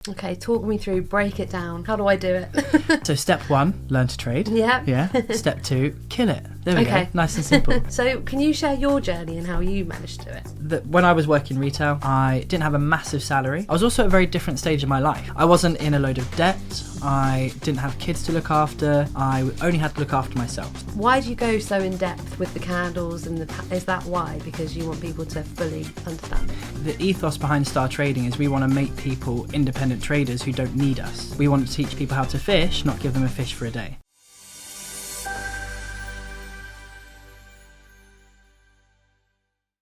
Okay, talk me through, break it down. How do I do it? So step 1, learn to trade. Yeah. Step 2, kill it. There we go. Nice and simple. So can you share your journey and how you managed to do it? When I was working retail, I didn't have a massive salary. I was also at a very different stage of my life. I wasn't in a load of debt. I didn't have kids to look after. I only had to look after myself. Why do you go so in depth with the candles and is that why? Because you want people to fully understand it? The ethos behind STARTrading is we want to make people independent traders who don't need us. We want to teach people how to fish, not give them a fish for a day.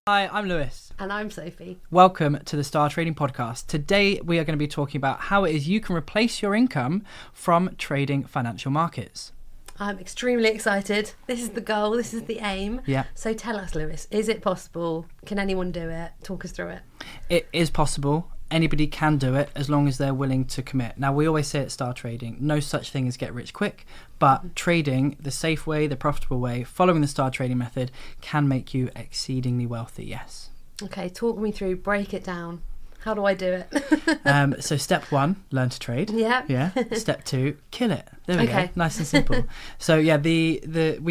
Hi, I'm Lewis. And I'm Sophie. Welcome to the STARTrading Podcast. Today we are going to be talking about how it is you can replace your income from trading financial markets. I'm extremely excited. This is the goal, this is the aim. Yeah. So tell us, Lewis, is it possible? Can anyone do it? Talk us through it. It is possible. Anybody can do it as long as they're willing to commit. Now, we always say at STARTrading, no such thing as get rich quick, but trading the safe way, the profitable way, following the STARTrading method can make you exceedingly wealthy, yes. Okay, talk me through, break it down. How do I do it? So step 1, learn to trade. Yeah. Step 2, kill it. There we Okay. go. Nice and simple. So yeah, we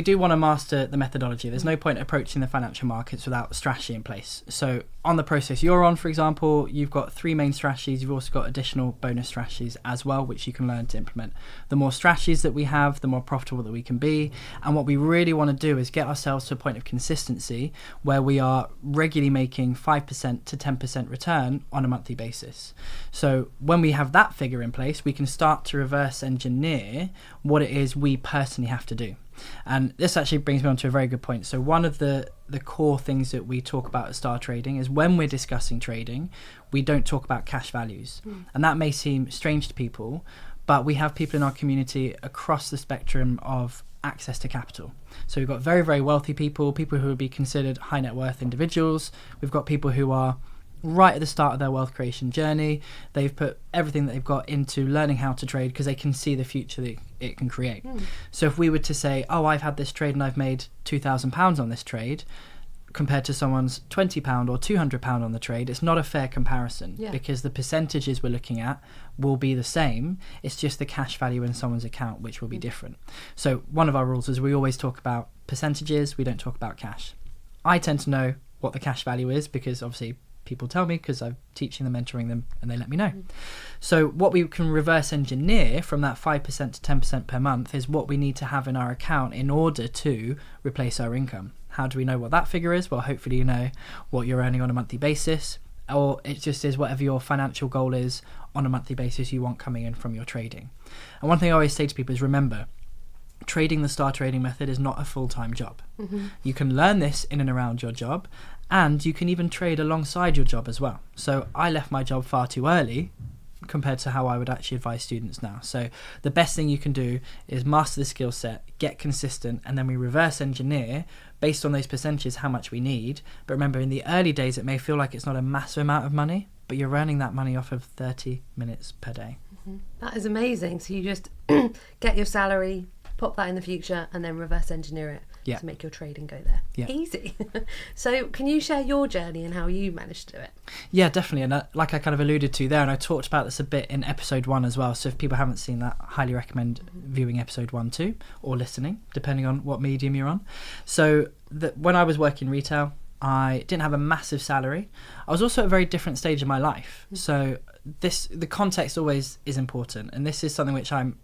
do want to master the methodology. There's no point approaching the financial markets without strategy in place. So on the process you're on, for example, you've got 3 main strategies. You've also got additional bonus strategies as well, which you can learn to implement. The more strategies that we have, the more profitable that we can be. And what we really want to do is get ourselves to a point of consistency where we are regularly making 5% to 10% return on a monthly basis. So when we have that figure in place, we can start to reverse engineer what it is we personally have to do. And this actually brings me on to a very good point. So one of the core things that we talk about at STARTrading is when we're discussing trading, we don't talk about cash values. And that may seem strange to people, but we have people in our community across the spectrum of access to capital. So we've got very, very wealthy people who would be considered high net worth individuals. We've got people who are right at the start of their wealth creation journey. They've put everything that they've got into learning how to trade because they can see the future that it can create. So if we were to say, oh, I've had this trade and I've made £2,000 on this trade, compared to someone's £20 or £200 on the trade, it's not a fair comparison because the percentages we're looking at will be the same. It's just the cash value in someone's account which will be different. So one of our rules is we always talk about percentages, we don't talk about cash. I tend to know what the cash value is because obviously people tell me because I'm teaching them, mentoring them, and they let me know. So what we can reverse engineer from that 5% to 10% per month is what we need to have in our account in order to replace our income. How do we know what that figure is? Well, hopefully you know what you're earning on a monthly basis, or it just is whatever your financial goal is on a monthly basis you want coming in from your trading. And one thing I always say to people is remember, trading the STARTrading method is not a full-time job. You can learn this in and around your job, and you can even trade alongside your job as well. So I left my job far too early compared to how I would actually advise students now. So the best thing you can do is master the skill set, get consistent, and then we reverse engineer based on those percentages how much we need. But remember, in the early days, it may feel like it's not a massive amount of money, but you're earning that money off of 30 minutes per day. That is amazing. So you just get your salary, pop that in the future, and then reverse engineer it to make your trading go there. Easy. So can you share your journey and how you managed to do it? Yeah, definitely. And like I kind of alluded to there, and I talked about this a bit in episode 1 as well. So if people haven't seen that, I highly recommend viewing episode 1 too, or listening, depending on what medium you're on. So when I was working retail, I didn't have a massive salary. I was also at a very different stage of my life. So the context always is important. And this is something which I'm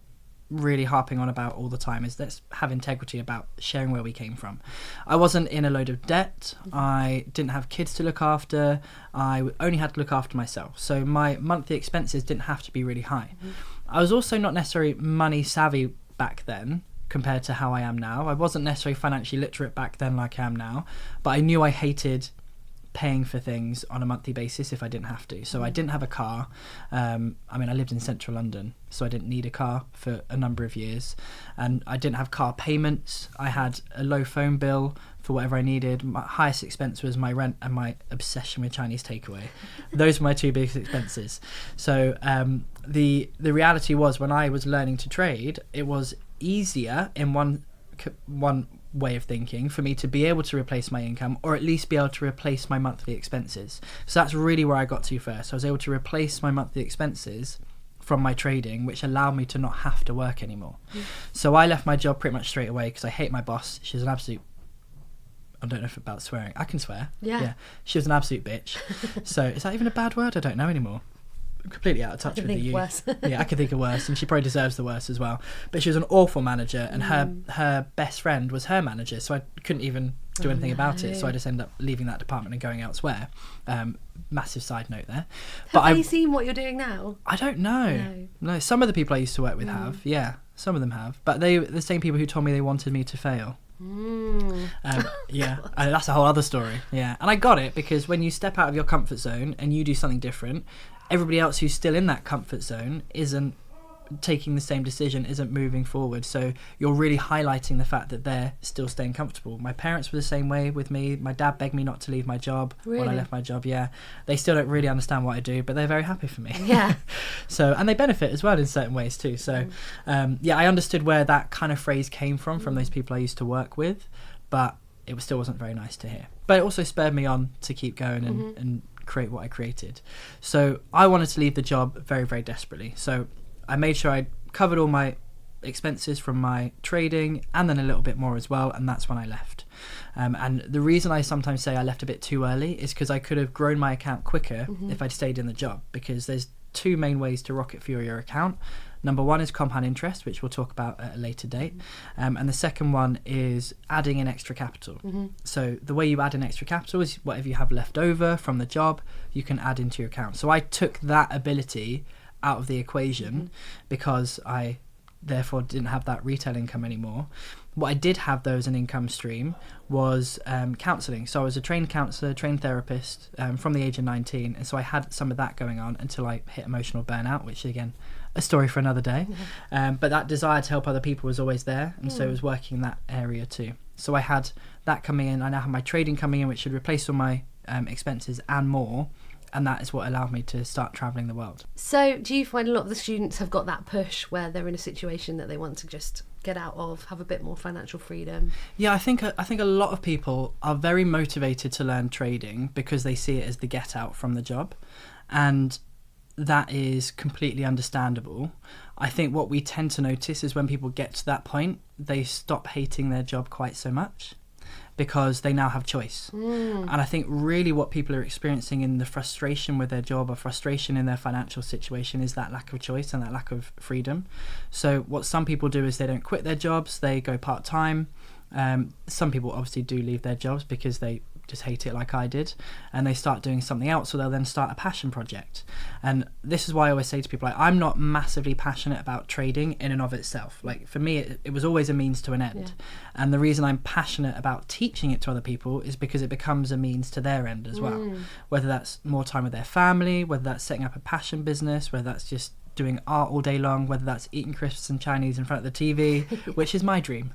really harping on about all the time, is let's have integrity about sharing where we came from. I wasn't in a load of debt. I didn't have kids to look after. I only had to look after myself. So my monthly expenses didn't have to be really high. I was also not necessarily money savvy back then compared to how I am now. I wasn't necessarily financially literate back then like I am now, but I knew I hated paying for things on a monthly basis if I didn't have to. So I didn't have a car. I lived in central London, so I didn't need a car for a number of years. And I didn't have car payments. I had a low phone bill for whatever I needed. My highest expense was my rent and my obsession with Chinese takeaway. Those were my 2 biggest expenses. So the reality was, when I was learning to trade, it was easier in one way of thinking for me to be able to replace my income, or at least be able to replace my monthly expenses. So that's really where I got to first. I was able to replace my monthly expenses from my trading, which allowed me to not have to work anymore. So I left my job pretty much straight away because I hate my boss. She's an absolute, I don't know if about swearing. I can swear. Yeah. She was an absolute bitch. So is that even a bad word? I don't know anymore. I'm completely out of touch with the youth. Worse. Yeah, I can think of worse, and she probably deserves the worst as well. But she was an awful manager, and her best friend was her manager, so I couldn't even do anything about it. So I just ended up leaving that department and going elsewhere. Massive side note there. Have they seen what you're doing now? I don't know. No, some of the people I used to work with have. Yeah, some of them have. But they were the same people who told me they wanted me to fail. Yeah, that's a whole other story. Yeah, and I got it, because when you step out of your comfort zone and you do something different, everybody else who's still in that comfort zone isn't taking the same decision, isn't moving forward. So you're really highlighting the fact that they're still staying comfortable. My parents were the same way with me. My dad begged me not to leave my job when I left my job. Yeah, they still don't really understand what I do, but they're very happy for me. Yeah. So, and they benefit as well in certain ways too. So yeah, I understood where that kind of phrase came from those people I used to work with, but it still wasn't very nice to hear. But it also spurred me on to keep going and create what I created. So I wanted to leave the job very, very desperately. So I made sure I covered all my expenses from my trading, and then a little bit more as well, and that's when I left. And the reason I sometimes say I left a bit too early is because I could have grown my account quicker if I'd stayed in the job, because there's two main ways to rocket fuel your account. Number one is compound interest, which we'll talk about at a later date. And the second one is adding in extra capital. So the way you add in extra capital is whatever you have left over from the job, you can add into your account. So I took that ability out of the equation because I therefore didn't have that retail income anymore. What I did have though as an income stream was counselling. So I was a trained counsellor, trained therapist from the age of 19, and so I had some of that going on until I hit emotional burnout, which again, a story for another day. But that desire to help other people was always there, and so it was working in that area too. So I had that coming in. I now have my trading coming in, which should replace all my expenses and more. And that is what allowed me to start travelling the world. So do you find a lot of the students have got that push where they're in a situation that they want to just get out of, have a bit more financial freedom? Yeah, I think a lot of people are very motivated to learn trading because they see it as the get out from the job. And that is completely understandable. I think what we tend to notice is when people get to that point, they stop hating their job quite so much, because they now have choice. And I think really what people are experiencing in the frustration with their job or frustration in their financial situation is that lack of choice and that lack of freedom. So what some people do is they don't quit their jobs, they go part-time. Some people obviously do leave their jobs because they just hate it like I did, and they start doing something else, or they'll then start a passion project. And this is why I always say to people, like, I'm not massively passionate about trading in and of itself. Like, for me, it was always a means to an end. And the reason I'm passionate about teaching it to other people is because it becomes a means to their end as well. Whether that's more time with their family, whether that's setting up a passion business, whether that's just doing art all day long, whether that's eating crisps and Chinese in front of the TV, which is my dream.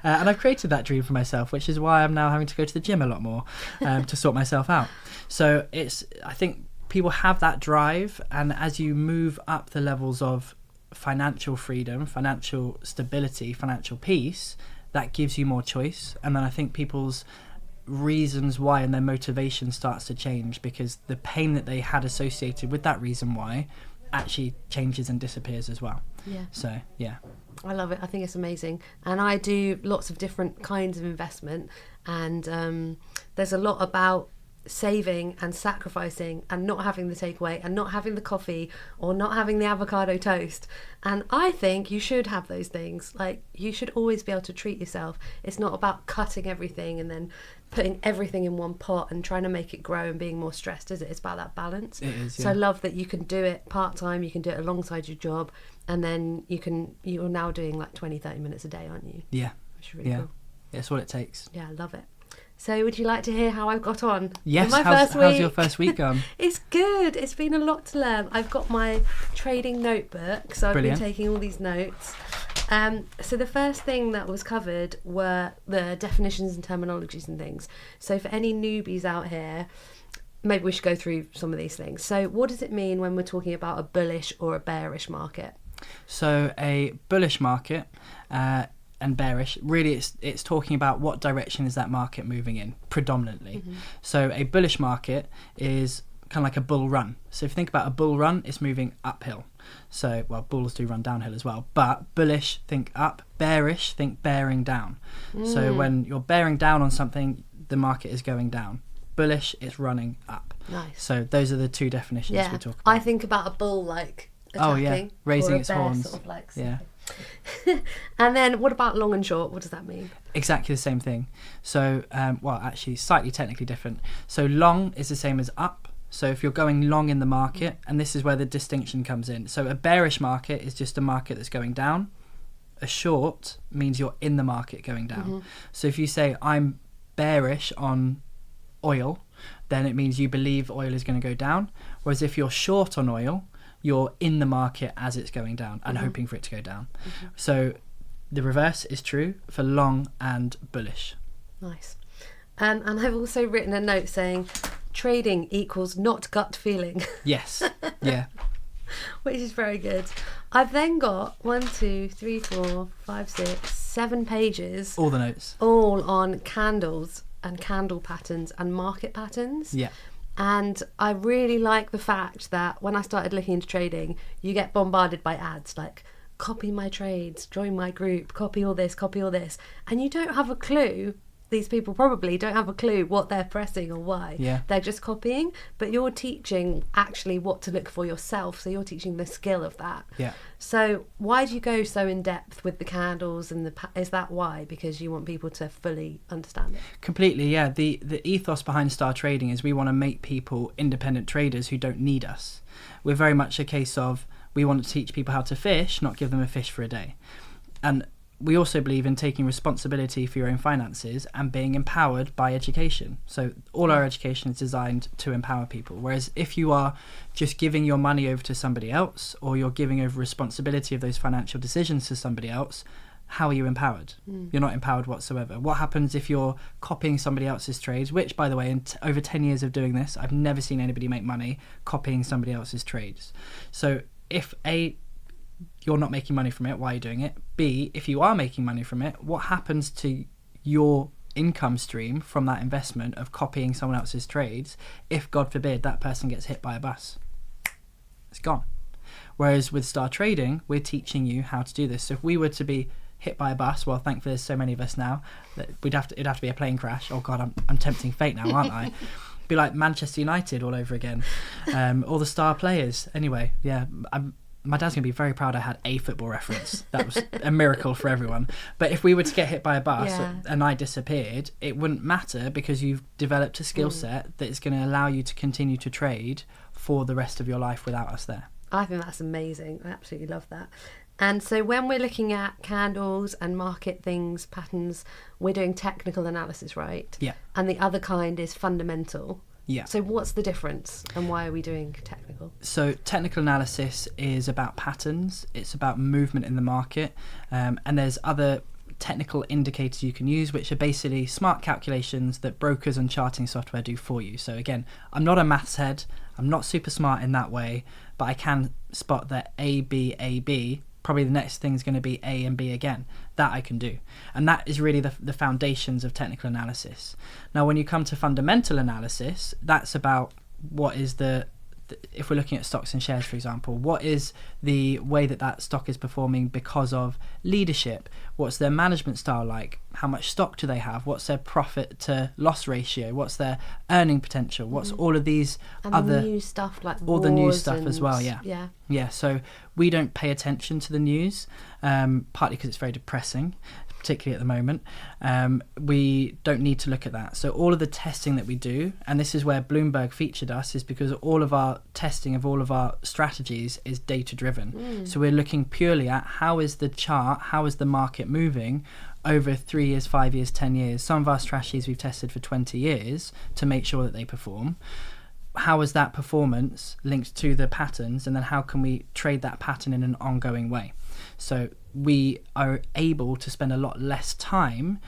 And I've created that dream for myself, which is why I'm now having to go to the gym a lot more to sort myself out. So I think people have that drive, and as you move up the levels of financial freedom, financial stability, financial peace, that gives you more choice. And then I think people's reasons why and their motivation starts to change, because the pain that they had associated with that reason why actually changes and disappears as well. So yeah, I love it. I think it's amazing. And I do lots of different kinds of investment, and there's a lot about saving and sacrificing and not having the takeaway and not having the coffee or not having the avocado toast. And I think you should have those things. Like, you should always be able to treat yourself. It's not about cutting everything and then putting everything in one pot and trying to make it grow and being more stressed, is it? It's about that balance. It is, yeah. So I love that you can do it part-time, you can do it alongside your job, and then you're now doing like 20-30 minutes a day, aren't you? Yeah. Which is really cool. That's what it takes. Yeah, I love it. So would you like to hear how I've got on? Yes, how's your first week gone? It's good. It's been a lot to learn. I've got my trading notebook, so I've been taking all these notes. So the first thing that was covered were the definitions and terminologies and things. So for any newbies out here, maybe we should go through some of these things. So what does it mean when we're talking about a bullish or a bearish market? So a bullish market and bearish, really it's talking about what direction is that market moving in predominantly. So a bullish market is kind of like a bull run. So if you think about a bull run, it's moving uphill. So, well, bulls do run downhill as well, but bullish, think up, bearish, think bearing down. So when you're bearing down on something, the market is going down. Bullish, it's running up. Nice. So those are the two definitions we talk about. I think about a bull like attacking, raising or a its bear horns. sort of like Yeah. And then what about long and short? What does that mean? Exactly the same thing. So, well, actually slightly technically different. So long is the same as up. So if you're going long in the market, and this is where the distinction comes in. So a bearish market is just a market that's going down. A short means you're in the market going down. So if you say, I'm bearish on oil, then it means you believe oil is going to go down. Whereas if you're short on oil, you're in the market as it's going down and hoping for it to go down. So the reverse is true for long and bullish. Nice. And I've also written a note saying trading equals not gut feeling. Yes. Yeah. Which is very good. I've then got 7 pages. All the notes. All on candles and candle patterns and market patterns. Yeah. And I really like the fact that when I started looking into trading, you get bombarded by ads like, copy my trades, join my group, copy all this. And you don't have a clue. These people probably don't have a clue what they're pressing or why. Yeah. They're just copying, but you're teaching actually what to look for yourself. So you're teaching the skill of that. Yeah. So why do you go so in depth with the candles and is that why? Because you want people to fully understand it? Completely, yeah. The ethos behind STARTrading is we want to make people independent traders who don't need us. We're very much a case of we want to teach people how to fish, not give them a fish for a day. And we also believe in taking responsibility for your own finances and being empowered by education. So all our education is designed to empower people. Whereas if you are just giving your money over to somebody else, or you're giving over responsibility of those financial decisions to somebody else, how are you empowered? You're not empowered whatsoever. What happens if you're copying somebody else's trades, which, by the way, in over 10 years of doing this, I've never seen anybody make money copying somebody else's trades. So if A, you're not making money from it, why are you doing it? B, if you are making money from it, what happens to your income stream from that investment of copying someone else's trades if, God forbid, that person gets hit by a bus? It's gone. Whereas with STARTrading, we're teaching you how to do this. So if we were to be hit by a bus, well, thankfully there's so many of us now that it'd have to be a plane crash. Oh God, I'm tempting fate now, aren't I? Be like Manchester United all over again. All the star players. Anyway, yeah, my dad's going to be very proud I had a football reference. That was a miracle for everyone. But if we were to get hit by a bus and I disappeared, it wouldn't matter because you've developed a skill set that is going to allow you to continue to trade for the rest of your life without us there. I think that's amazing. I absolutely love that. And so when we're looking at candles and market things, patterns, we're doing technical analysis, right? Yeah. And the other kind is fundamental. Yeah. So what's the difference and why are we doing technical? So technical analysis is about patterns. It's about movement in the market. And there's other technical indicators you can use, which are basically smart calculations that brokers and charting software do for you. So again, I'm not a maths head. I'm not super smart in that way, but I can spot that A, B, probably the next thing is going to be A and B again. That I can do. And that is really the foundations of technical analysis. Now, when you come to fundamental analysis, that's about what is if we're looking at stocks and shares, for example, what is the way that stock is performing because of leadership? What's their management style like? How much stock do they have? What's their profit to loss ratio? What's their earning potential? What's all of these and other the new stuff like all the new stuff as well? Yeah. So we don't pay attention to the news, partly because it's very depressing, particularly at the moment. We don't need to look at that. So all of the testing that we do, and this is where Bloomberg featured us, is because all of our testing of all of our strategies is data driven. So we're looking purely at how is the chart, how is the market moving over 3 years, 5 years, 10 years. Some of our strategies we've tested for 20 years to make sure that they perform. How is that performance linked to the patterns, and then how can we trade that pattern in an ongoing way? So we are able to spend a lot less time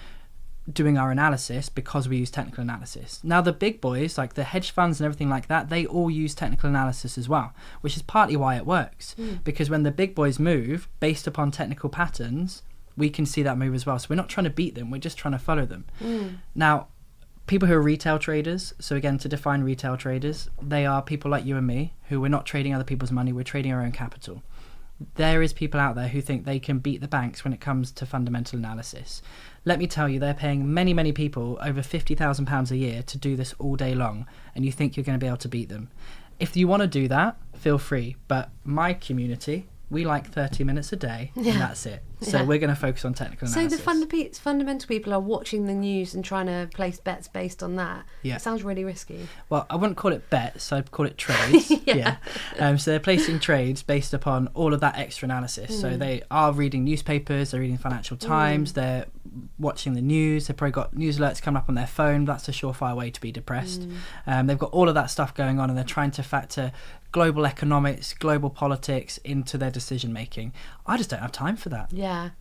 doing our analysis because we use technical analysis. Now the big boys, like the hedge funds and everything like that, they all use technical analysis as well, which is partly why it works. Because when the big boys move based upon technical patterns, we can see that move as well. So we're not trying to beat them, we're just trying to follow them. Now, people who are retail traders. So again, to define retail traders, they are people like you and me who we're not trading other people's money, we're trading our own capital. There is people out there who think they can beat the banks when it comes to fundamental analysis. Let me tell you, they're paying many, many people over £50,000 a year to do this all day long, and you think you're going to be able to beat them. If you want to do that, feel free. But my community, we like 30 minutes a day, and that's it. So we're going to focus on technical analysis. So the fundamental people are watching the news and trying to place bets based on that. Yeah. It sounds really risky. Well, I wouldn't call it bets, I'd call it trades. So they're placing trades based upon all of that extra analysis. So they are reading newspapers, they're reading Financial Times, they're watching the news, they've probably got news alerts coming up on their phone. That's a surefire way to be depressed. They've got all of that stuff going on, and they're trying to factor global economics, global politics into their decision making. I just don't have time for that. Yeah.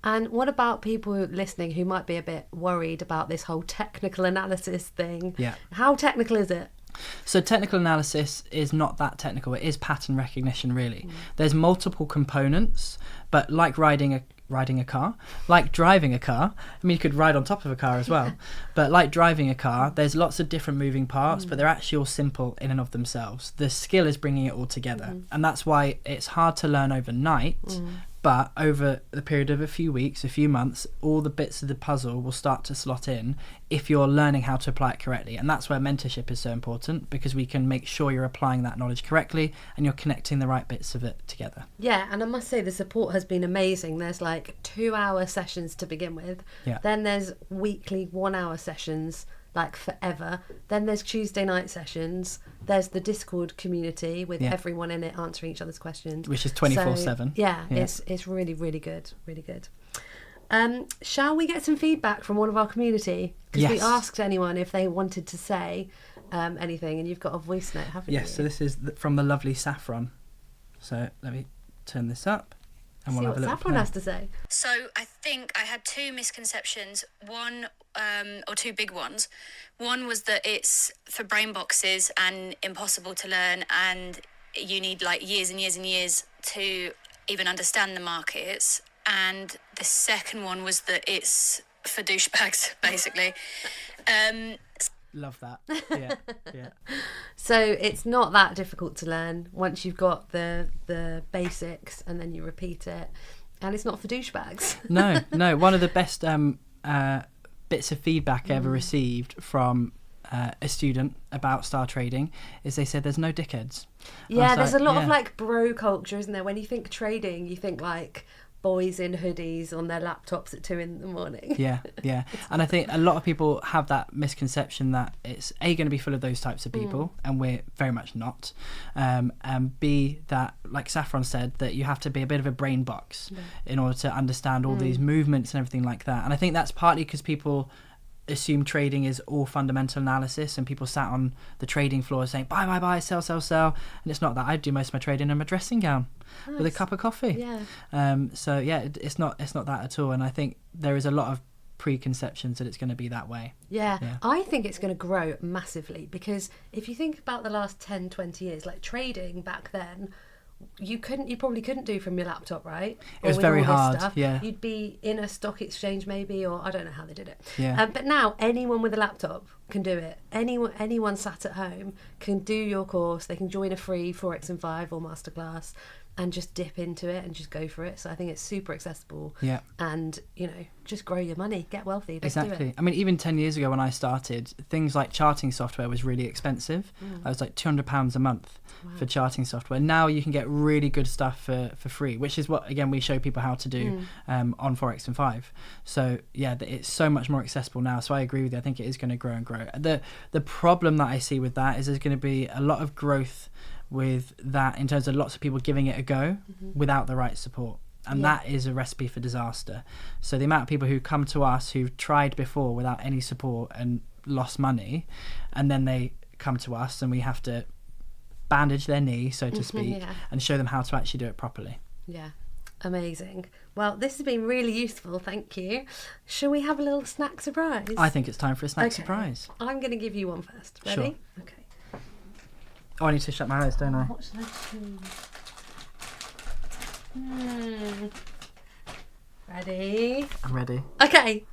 And what about people listening who might be a bit worried about this whole technical analysis thing? Yeah. How technical is it? So technical analysis is not that technical. It is pattern recognition, really. There's multiple components, but like riding a car, like driving a car. I mean, you could ride on top of a car as well, but like driving a car, there's lots of different moving parts, but they're actually all simple in and of themselves. The skill is bringing it all together, and that's why it's hard to learn overnight. But over the period of a few weeks, a few months, all the bits of the puzzle will start to slot in if you're learning how to apply it correctly. And that's where mentorship is so important, because we can make sure you're applying that knowledge correctly and you're connecting the right bits of it together. Yeah, and I must say the support has been amazing. There's like 2-hour sessions to begin with. Yeah. Then there's weekly 1-hour sessions, like forever. Then there's Tuesday night sessions. There's the Discord community with everyone in it answering each other's questions, which is 24/7. So, it's really, really good, really good. Shall we get some feedback from one of our community? Because we asked anyone if they wanted to say anything, and you've got a voice note, haven't you? Yes, so this is from the lovely Saffron. So let me turn this up. And see we'll what have a Saffron has to say. So I think I had 2 misconceptions, or 2 big ones. One was that it's for brain boxes and impossible to learn, and you need like years and years and years to even understand the markets. And the second one was that it's for douchebags, basically. Love that. Yeah. So it's not that difficult to learn once you've got the basics, and then you repeat it, and it's not for douchebags. No. One of the best bits of feedback I ever received from a student about Star Trading is they said there's no dickheads. Yeah, there's a lot of like bro culture, isn't there? When you think trading, you think like boys in hoodies on their laptops at 2 a.m. Yeah. And I think a lot of people have that misconception that it's A, going to be full of those types of people, and we're very much not. And B, that, like Saffron said, that you have to be a bit of a brain box in order to understand all these movements and everything like that. And I think that's partly because people assume trading is all fundamental analysis, and people sat on the trading floor saying buy, sell, and it's not that. I do most of my trading in my dressing gown with a cup of coffee. It's not that at all. And I think there is a lot of preconceptions that it's going to be that way. I think it's going to grow massively, because if you think about the last 10-20 years, like trading back then, you probably couldn't do from your laptop, right? It was very hard. You'd be in a stock exchange maybe, or I don't know how they did it. But now anyone with a laptop can do it. Anyone sat at home can do your course. They can join a free Forex and 5 or masterclass and just dip into it and just go for it. So I think it's super accessible. And just grow your money, get wealthy. Exactly. I mean, even 10 years ago when I started, things like charting software was really expensive. I was like £200 a month for charting software. Now you can get really good stuff for free, which is what, again, we show people how to do on Forex and 5. So it's so much more accessible now. So I agree with you. I think it is going to grow and grow. The problem that I see with that is there's going to be a lot of growth with that in terms of lots of people giving it a go without the right support. And that is a recipe for disaster. So the amount of people who come to us who've tried before without any support and lost money, and then they come to us and we have to bandage their knee, so to speak, and show them how to actually do it properly. Yeah, amazing. Well, this has been really useful, thank you. Shall we have a little snack surprise? I think it's time for a snack surprise. I'm going to give you one first. Ready? Sure. Okay. Oh, I need to shut my eyes, don't I? What should I choose? Ready? I'm ready. Okay.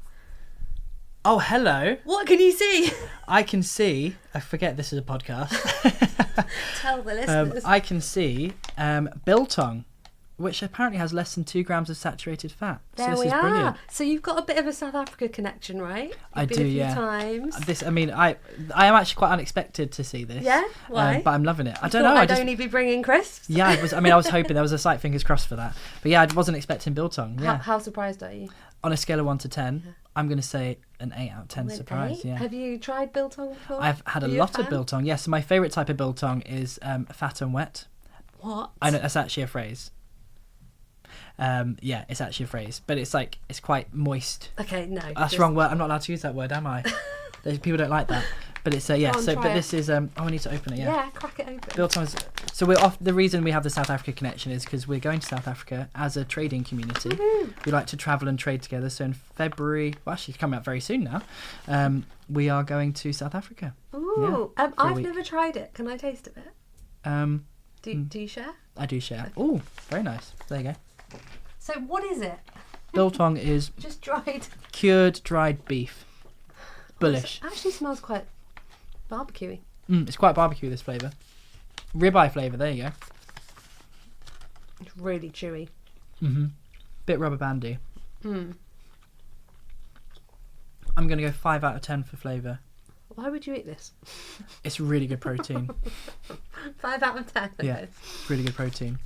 Oh, hello. What can you see? I can see, I forget this is a podcast. Tell the listeners. I can see biltong, which apparently has less than 2 grams of saturated fat. There so this we is are. brilliant. So you've got a bit of a South Africa connection, right? I do, a few yeah. times. I am actually quite unexpected to see this. Yeah? Why? But I'm loving it. I You don't thought know. I'd only be bringing crisps? Yeah, I was hoping there was a slight fingers crossed for that. But yeah, I wasn't expecting biltong. Yeah. How surprised are you? On a scale of 1 to 10, I'm going to say an 8 out of 10 An surprise. 8? Yeah. Have you tried biltong before? I've had a lot of biltong. Yes, so my favourite type of biltong is fat and wet. What? I know that's actually a phrase. Yeah, it's actually a phrase, but it's quite moist. Okay, no. That's the wrong word. I'm not allowed to use that word, am I? People don't like that. But it's yeah. Go on, So, try but it. this is I need to open it. Yeah. Yeah, crack it open. Biltong's. So we're off. The reason we have the South Africa connection is because we're going to South Africa as a trading community. Woohoo. We like to travel and trade together. So in February, well, actually it's coming up very soon now. We are going to South Africa. Ooh, for a I've week. never tried it. Can I taste a bit? Do you share? I do share. Oh, very nice. There you go. So what is it? Biltong is Just dried. cured dried beef. Bullish. It actually smells quite barbecuey. It's quite barbecue, this flavour. Ribeye flavour, there you go. It's really chewy. Bit rubber bandy. Hmm. I'm going to go 5 out of 10 for flavour. Why would you eat this? It's really good protein. 5 out of 10. Yeah, really good protein.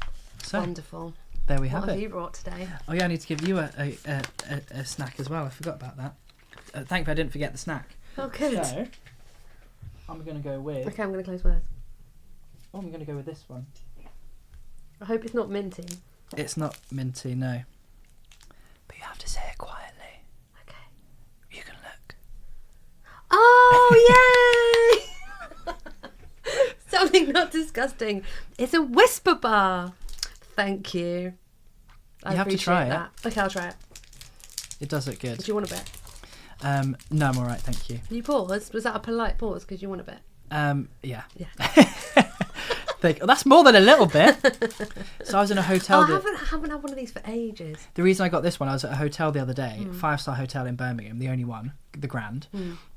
So, Wonderful. there we What have have it. you brought today? Oh yeah, I need to give you a snack as well. I forgot about that. Thankfully I didn't forget the snack. Oh, good. So, I'm going to go with... Okay, I'm going to close my eyes. Oh, I'm going to go with this one. I hope it's not minty. It's not minty, no. But you have to say it quietly. Okay. You can look. Oh, yay! Something not disgusting. It's a Whisper bar. Thank you. I You have to appreciate try it. that. Okay, I'll try it. It does look good. Do you want a bit? No, I'm alright, thank you. You paused? Was that a polite pause because you want a bit? Yeah. Yeah. That's more than a little bit. So I was in a hotel. I haven't had one of these for ages. The reason I got this one, I was at a hotel the other day, 5-star hotel in Birmingham, the only one, the Grand,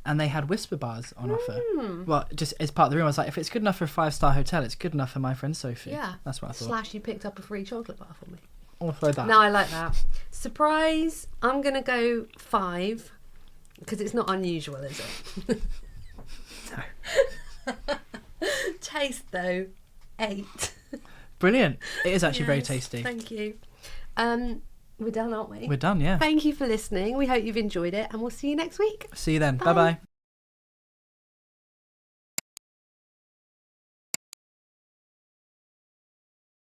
and they had Whisper bars on offer. Well, just as part of the room, I was like, if it's good enough for a 5-star hotel, it's good enough for my friend Sophie. Yeah. That's what I thought. / you picked up a free chocolate bar for me. I'll throw that. No, I like that. Surprise, I'm going to go 5 because it's not unusual, is it? No. Taste, though, 8. Brilliant. It is actually very Yes, tasty. Thank you. We're done, aren't we? We're done, yeah. Thank you for listening. We hope you've enjoyed it and we'll see you next week. See you then. Bye. Bye-bye.